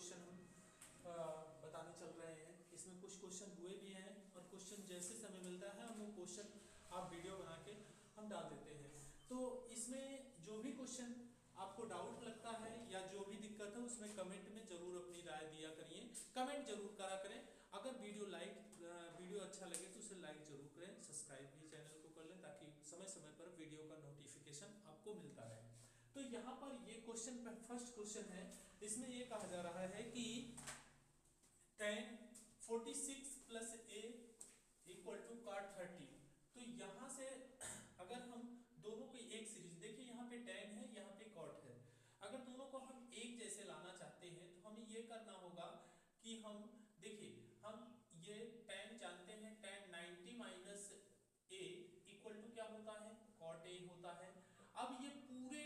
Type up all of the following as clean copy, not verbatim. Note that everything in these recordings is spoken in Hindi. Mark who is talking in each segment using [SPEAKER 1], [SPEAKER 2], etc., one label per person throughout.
[SPEAKER 1] क्वेश्चन हम बताने चल रहे हैं। इसमें कुछ क्वेश्चन हुए भी हैं और क्वेश्चन जैसे समय मिलता है हम वो क्वेश्चन आप वीडियो बना के हम डाल देते हैं। तो इसमें जो भी क्वेश्चन आपको डाउट लगता है या जो भी दिक्कत है उसमें कमेंट में जरूर अपनी राय दिया करिए, कमेंट जरूर करा करें। अगर वीडियो अच्छा लगे तो उसे लाइक जरूर करें, सब्सक्राइब भी चैनल को कर लें ताकि समय समय पर वीडियो का नोटिफिकेशन आपको मिलता रहे। तो यहाँ पर ये क्वेश्चन फर्स्ट क्वेश्चन है, इसमें ये कहा जा रहा है कि tan 46 plus a equal to cot 30। तो यहाँ से अगर हम दोनों को एक सीरीज देखिए, यहाँ पे tan है यहाँ पे cot है, अगर दोनों को हम एक जैसे लाना चाहते हैं तो हमें ये करना होगा कि हम देखिए हम ये tan जानते हैं, tan 90 minus a equal to क्या होता है cot a होता है। अब ये पूरे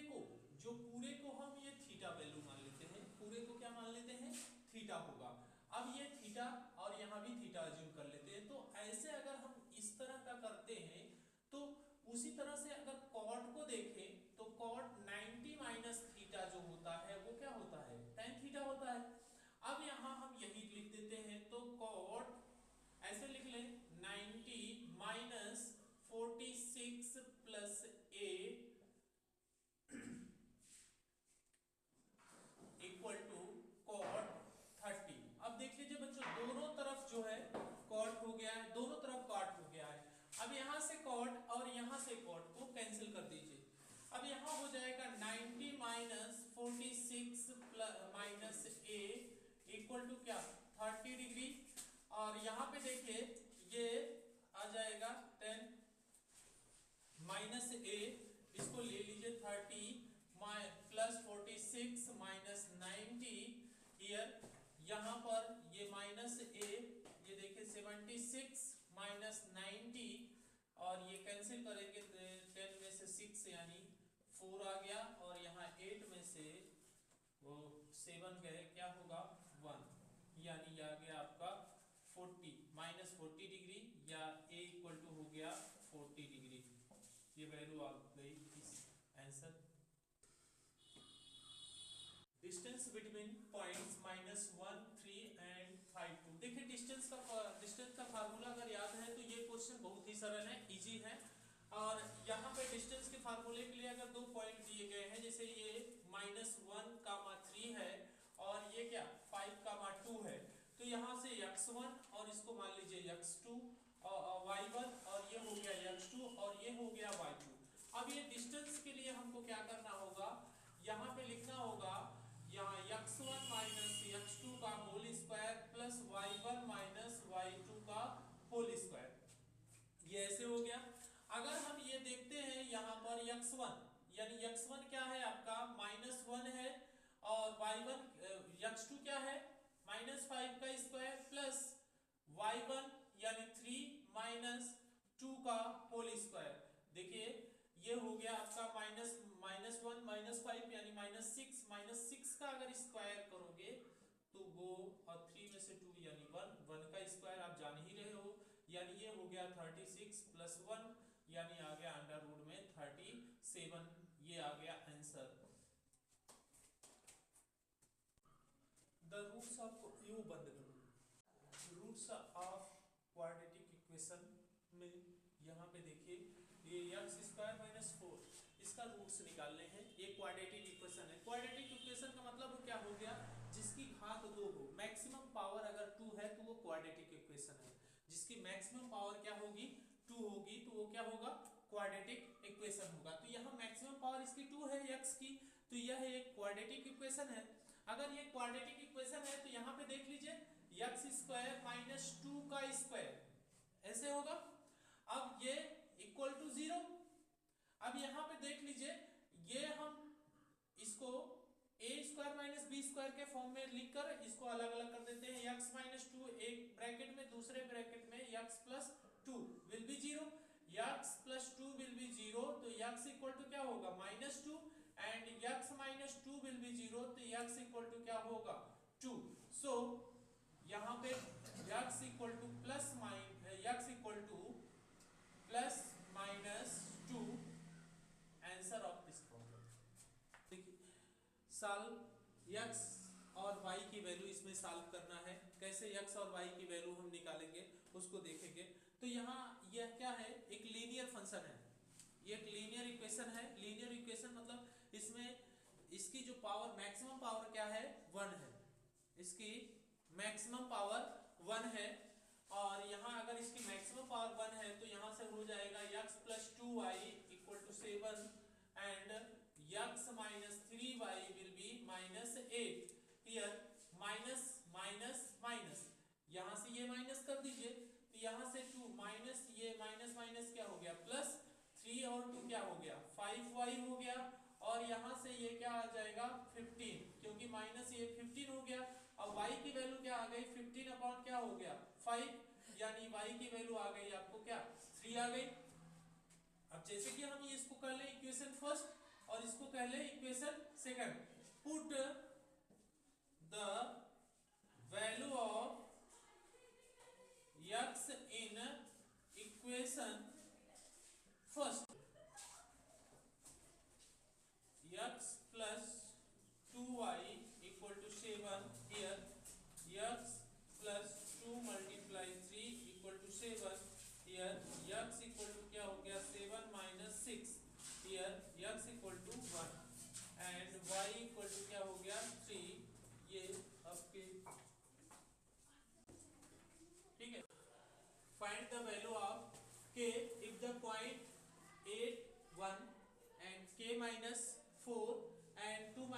[SPEAKER 1] को हम ये थीटा वैल्यू मान लेते हैं, पूरे को क्या मान लेते हैं थीटा होगा। अब ये थीटा और यहाँ भी थीटा अज्यूम कर लेते हैं। तो ऐसे अगर हम इस तरह का करते हैं तो उसी तरह से अगर कॉट को देखें तो कॉट 90 माइनस थीटा जो होता है वो क्या होता है tan थीटा होता है। अब यहाँ हम यही लिख देते हैं, तो कॉट ऐसे लिख लें 90 minus 46 plus a equal to cot 30। अब देख लीजिए बच्चों, दोनों तरफ जो है कॉट हो गया है, दोनों तरफ कॉट हो गया है। अब यहां से कॉट और यहां से कॉट को कैंसिल कर दीजिए। अब यहां हो जाएगा 90 minus 46 minus a equal to क्या 30 डिग्री। और यहां पे देखिए ये आ जाएगा 10 माइनस a, इसको ले लीजिए 30 प्लस 46 माइनस 90 ईयर, यहाँ पर ये माइनस a, ये देखिए 76 माइनस 90 और ये कैंसिल करेंगे 10 में से 6 यानी 4 आ गया और यहाँ 8 में से वो 7 गए, क्या होगा 1, यानी ये आ गया आपका 40 माइनस 40 डिग्री या a इक्वल टू हो गया 40 डिग्री। ये वैल्यू आ गई इस answer. Distance between points -1 3 and 5 2। देखिए डिस्टेंस का फार्मूला अगर याद है तो ये क्वेश्चन बहुत ही सरल है, इजी है। और यहाँ पे डिस्टेंस के फार्मूले के लिए अगर दो पॉइंट दिए गए हैं, जैसे ये -1, 3 है और ये क्या 5, 2 है, तो यहाँ से x1 और इसको मान लीजिए x2 और y1 और ये हो गया x2 और ये हो गया y2। अब ये डिस्टेंस के लिए हमको क्या करना होगा, यहाँ पे लिखना होगा यहाँ x1 माइनस x2 का whole square plus y1 minus y2 का होल स्क्वायर। ये ऐसे हो गया। अगर हम ये देखते हैं यहाँ पर x1 यानी x1 क्या है आपका -1 है और y1 x2 क्या है -5 का स्क्वायर प्लस y1 यानी 3 माइनस 2 का होल स्क्वायर। देखिए ये हो गया आपका -1 -5 यानी -6 का अगर स्क्वायर करोगे तो वो और 3 में से 2 यानी 1 का स्क्वायर आप जान ही रहे हो, यानी ये हो गया 36 प्लस 1 यानी आ गया अंडर रूट में 37। ये आ गया answer. The roots of you बंद करो, रूट्स ऑफ क्वाड्रेटिक इक्वेशन में यहाँ पे देखिए ये x² - 4 इसका रूट्स निकालने हैं। ये क्वाड्रेटिक इक्वेशन है। क्वाड्रेटिक इक्वेशन का मतलब क्या हो गया, जिसकी घात 2 हो, मैक्सिमम पावर अगर 2 है तो वो क्वाड्रेटिक इक्वेशन है। जिसकी मैक्सिमम पावर क्या होगी 2 होगी तो वो क्या होगा क्वाड्रेटिक इक्वेशन होगा। तो यहाँ मैक्सिमम पावर इसकी 2 है x की, तो यह एक क्वाड्रेटिक इक्वेशन है। अगर ये क्वाड्रेटिक इक्वेशन है तो यहाँ पे देख लीजिए x² - 2 का स्क्वायर ऐसे होगा। अब ये इक्वल टू 0। अब यहां पे देख लीजिए ये हम इसको a² - b² के फॉर्म में लिखकर इसको अलग अलग कर देते हैं। x - 2 एक ब्रैकेट में, दूसरे ब्रैकेट में x + 2 will be 0, x + 2 will be 0, तो x इक्वल टू क्या होगा -2 एंड x - 2 विल बी 0, तो x इक्वल टू क्या होगा 2। सो यहाँ पे x equal to +2 answer of this problem. देखिए सॉल्व x और y की वैल्यू इसमें सॉल्व करना है। कैसे x और y की वैल्यू हम निकालेंगे उसको देखेंगे। तो यहाँ यह क्या है, एक लीनियर फंक्शन है, ये एक लीनियर इक्वेशन है। लीनियर इक्वेशन मतलब इसमें इसकी जो पावर, मैक्सिमम पावर क्या है, 1 है, इसकी मैक्सिमम पावर 1 है। और यहाँ अगर इसकी मैक्सिमम पावर 1 है तो यहाँ से हो जाएगा x + 2y = 7 and x - 3y will be -8। Here minus minus minus, यहाँ से ये माइनस कर दीजिए तो यहाँ से 2 माइनस, ये माइनस माइनस क्या हो गया प्लस, 3 और 2 क्या हो गया 5y हो गया। और यहाँ से ये क्या आ जाएगा 15, क्योंकि माइनस ये 15 हो गया। अब y की वैल्यू क्या आ गई 15 अपॉन क्या हो गया 5, यानी y की वैल्यू आ गई आपको क्या 3 आ गई। अब जैसे कि हम इसको कर ले इक्वेशन फर्स्ट और इसको कह ले equation second, put the value of x in equation first, x + 2y = 7, here x + 2 × 3 = 7, here x = क्या हो गया 7 - 6, here x = 1 एंड y = क्या हो गया 3। ये आपके ठीक है। Find the value of k if the point 8 1 and k - 4 and 2 -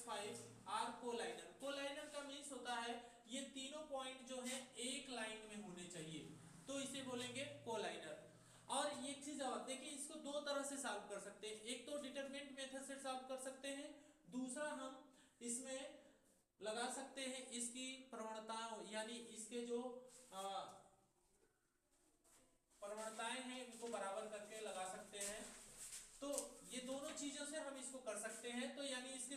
[SPEAKER 1] 5 are collinear. Collinear का मीन्स होता है ये तीनों पॉइंट जो है एक लाइन में होने चाहिए, तो इसे बोलेंगे कोलाइनर। और ये चीज और देखिए, इसको दो तरह से सॉल्व कर सकते हैं, एक तो डिटरमिनेंट मेथड से सॉल्व कर सकते हैं, दूसरा हम इसमें लगा सकते हैं इसकी प्रवणताओं, यानी इसके जो प्रवणताएं हैं इनको बराबर करके लगा सकते हैं। तो ये दोनों चीजों से हम इसको कर सकते हैं। तो यानी इसके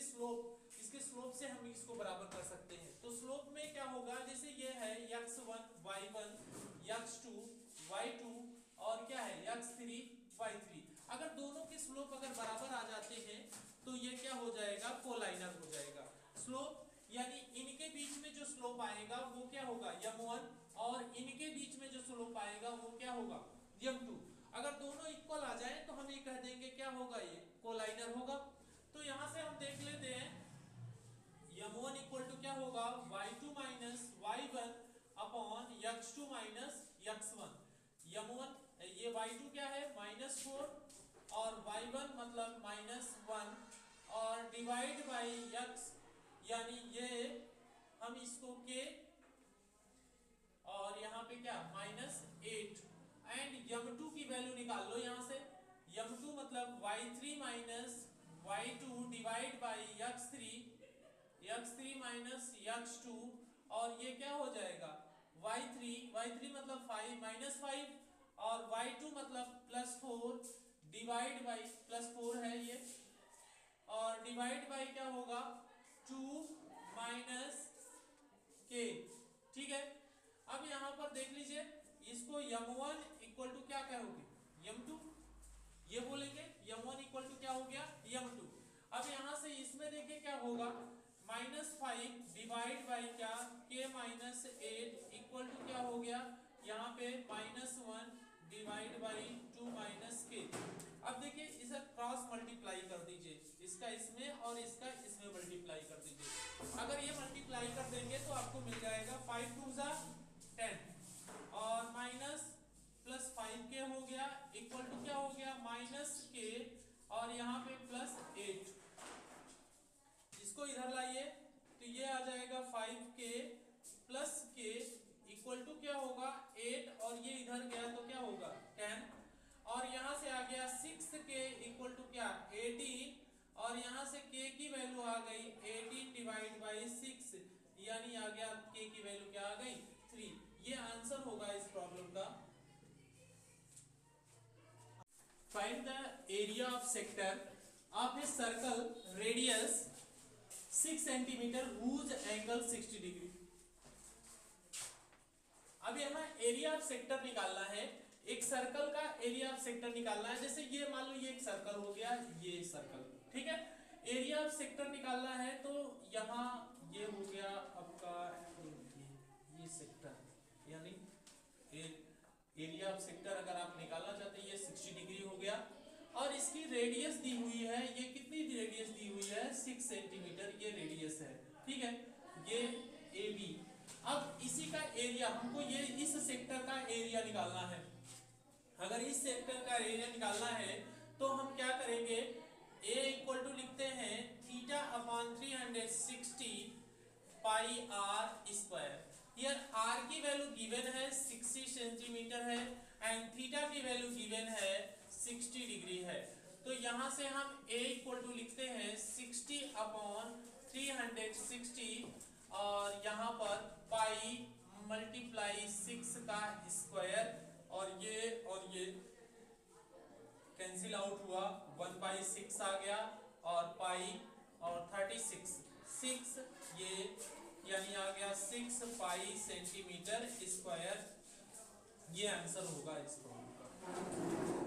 [SPEAKER 1] स्लोप से हम इसको बराबर कर सकते हैं। तो स्लोप में क्या होगा, जैसे ये है x1 y1 x2 y2 और क्या है x3 y3, अगर दोनों के स्लोप अगर बराबर आ जाते हैं तो ये क्या हो जाएगा कोलाइनर हो जाएगा। स्लोप यानी इनके बीच में जो स्लोप आएगा वो क्या होगा m1 और इनके बीच में जो स्लोप आएगा वो क्या होगा m2। अगर दोनों इक्वल आ जाए तो हम ये कह देंगे क्या होगा, ये कोलाइनर होगा। तो यहां से हम देख लेते हैं m1 = क्या होगा y2 - y1 upon x2 - x1। m1 ये y2 क्या है -4 और y1 मतलब -1 और डिवाइड बाय x, यानी ये हम इसको k और यहाँ पे क्या -8 एंड m2 की वैल्यू निकाल लो यहाँ से। m2 मतलब y3 - y2 divide by x3 - x2 और ये क्या हो जाएगा y3 मतलब 5 और y2 मतलब +4 डिवाइड बाय +4 है ये, और डिवाइड बाय क्या होगा 2 - k। ठीक है। अब यहाँ पर देख लीजिए, इसको m1 = क्या करोगे m2, ये बोलेंगे m1 = क्या हो गया m2। अब यहाँ से इसमें देखिए क्या होगा -5 डिवाइड बाय क्या k - 8 = क्या हो गया यहाँ पे -1 डिवाइड बाय 2 - k। अब देखिए इसे क्रॉस मल्टीप्लाई कर दीजिए, इसका इसमें और इसका इसमें मल्टीप्लाई कर दीजिए। अगर ये मल्टीप्लाई कर देंगे तो आपको मिल जाएगा 5 2 10 और माइनस +5k हो गया = क्या हो गया -k और यहाँ पे +8। इसको इधर लाइए तो ये आ जाएगा 5k + k = क्या होगा 8 और ये इधर गया तो क्या होगा 10 और यहाँ से आ गया 6k = क्या 18 और यहाँ से k की वैल्यू आ गई 18 डिवाइड बाय 6, यानी आ गया k की वैल्यू क्या आ गई 3। ये आंसर होगा इस प्रॉब्लम का। Find the area of sector of a circle radius 6 centimetre whose angle 60 degree. अब यहाँ एरिया ऑफ सेक्टर निकालना है, एक सर्कल का एरिया ऑफ सेक्टर निकालना है। जैसे ये मान लो ये एक सर्कल हो गया, ये सर्कल, ठीक है। एरिया ऑफ सेक्टर निकालना है तो यहाँ ये हो गया आपका ये सेक्टर यानी एरिया ऑफ सेक्टर अगर आप निकालना चाहते हैं ये 60 डिग्री हो गया। और इसकी रेडियस दी हुई है, ये कितनी रेडियस दी हुई है 6 सेंटीमीटर ये रेडियस है, ठीक है, ये ए बी। अब इसी का एरिया हमको ये इस सेक्टर का एरिया निकालना है। अगर इस सेक्टर का एरिया निकालना है तो हम क्या करेंगे, ए इक्वल टू लिखते हैं theta upon 360 pi r square. Here r की वैल्यू गिवन है 60 सेंटीमीटर है एंड थीटा की वैल्यू गिवन है 60 डिग्री है। तो यहां से हम a इक्वल टू लिखते हैं 60 अपॉन 360 और यहाँ पर पाई मल्टीप्लाई 6 का स्क्वायर और ये कैंसिल आउट हुआ, 1/6 आ गया और पाई और 36 6 ये यानी आ गया 6 पाई सेंटीमीटर स्क्वायर। ये आंसर होगा इस प्रॉब्लम का।